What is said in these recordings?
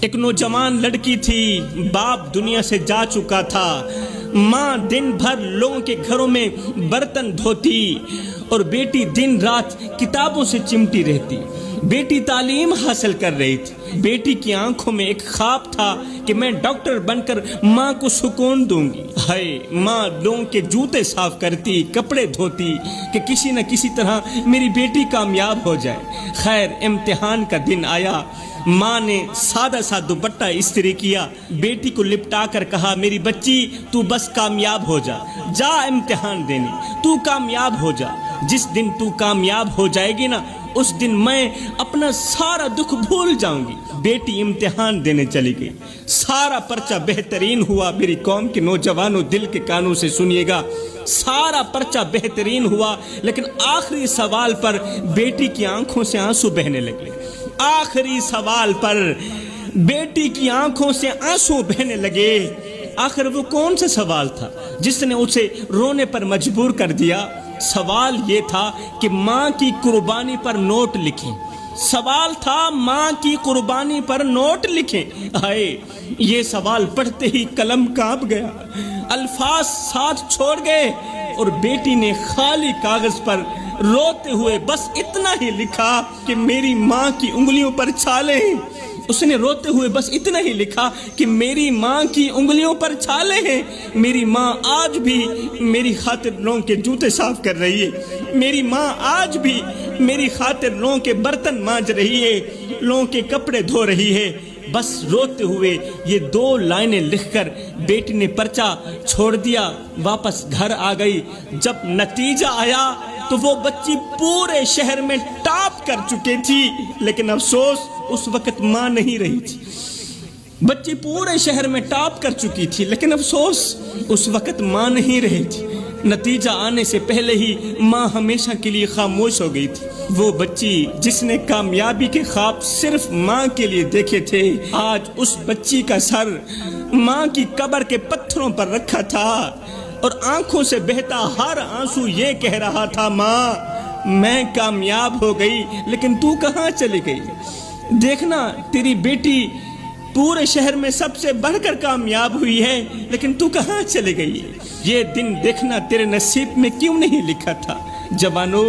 ایک نوجوان لڑکی تھی، باپ دنیا سے جا چکا تھا، ماں دن بھر لوگوں کے گھروں میں برتن دھوتی اور بیٹی دن رات کتابوں سے چمٹی رہتی۔ بیٹی تعلیم حاصل کر رہی تھی۔ بیٹی کی آنکھوں میں ایک خواب تھا کہ میں ڈاکٹر بن کر ماں کو سکون دوں گی۔ ہائے، ماں لوگوں کے جوتے صاف کرتی، کپڑے دھوتی کہ کسی نہ کسی طرح میری بیٹی کامیاب ہو جائے۔ خیر، امتحان کا دن آیا۔ ماں نے سادہ سا دوپٹہ استری کیا، بیٹی کو لپٹا کر کہا، میری بچی تو بس کامیاب ہو جا، جا امتحان دینے، تو کامیاب ہو جا۔ جس دن تو کامیاب ہو جائے گی نا، اس دن میں اپنا سارا دکھ بھول جاؤں گی۔ بیٹی امتحان دینے چلی گئی، سارا پرچہ بہترین ہوا۔ میری قوم کے نوجوانوں دل کے کانوں سے سنیے گا، سارا پرچہ بہترین ہوا، لیکن آخری سوال پر بیٹی کی آنکھوں سے آنسو بہنے لگے۔ آخری سوال پر بیٹی کی آنکھوں سے آنسو بہنے لگے۔ آخر وہ کون سا سوال تھا جس نے اسے رونے پر مجبور کر دیا؟ سوال یہ تھا کہ ماں کی قربانی پر نوٹ لکھیں۔ سوال تھا ماں کی قربانی پر نوٹ لکھیں۔ ہائے، یہ سوال پڑھتے ہی قلم کانپ گیا، الفاظ ساتھ چھوڑ گئے، اور بیٹی نے خالی کاغذ پر روتے ہوئے بس اتنا ہی لکھا کہ میری ماں کی انگلیوں پر چھالے ہیں۔ اس نے روتے ہوئے بس اتنا ہی لکھا کہ میری ماں کی انگلیوں پر چھالے ہیں۔ میری ماں آج بھی میری خاطر لوگوں کے جوتے صاف کر رہی ہے، میری ماں آج بھی میری خاطر لوگوں کے برتن مانج رہی ہے، لوگوں کے کپڑے دھو رہی ہے۔ بس روتے ہوئے یہ 2 لائنیں لکھ کر بیٹی نے پرچہ چھوڑ دیا، واپس گھر آ گئی۔ جب نتیجہ آیا تو وہ بچی پورے شہر میں ٹاپ کر چکی تھی، لیکن افسوس اس وقت ماں نہیں رہی تھی۔ بچی پورے شہر میں ٹاپ کر چکی تھی، لیکن افسوس اس وقت ماں نہیں رہی تھی۔ نتیجہ آنے سے پہلے ہی ماں ہمیشہ کے لیے خاموش ہو گئی تھی۔ وہ بچی جس نے کامیابی کے خواب صرف ماں کے لیے دیکھے تھے، آج اس بچی کا سر ماں کی قبر کے پتھروں پر رکھا تھا، اور آنکھوں سے بہتا ہر آنسو یہ کہہ رہا تھا، ماں میں کامیاب ہو گئی، لیکن تو کہاں چلی گئی؟ دیکھنا، تیری بیٹی پورے شہر میں سب سے بڑھ کر کامیاب ہوئی ہے، لیکن تو کہاں چلی گئی؟ یہ دن دیکھنا تیرے نصیب میں کیوں نہیں لکھا تھا؟ جوانو،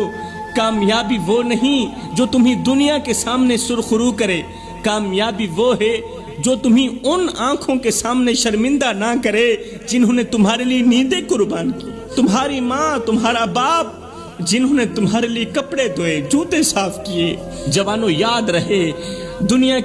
کامیابی وہ نہیں جو تمہیں دنیا کے سامنے سرخرو کرے، کامیابی وہ ہے جو تمہیں ان آنکھوں کے سامنے شرمندہ نہ کرے جنہوں نے تمہارے لیے نیندیں قربان کی، تمہاری ماں، تمہارا باپ، جنہوں نے تمہارے لیے کپڑے دھوئے، جوتے صاف کیے۔ جوانو، یاد رہے، دنیا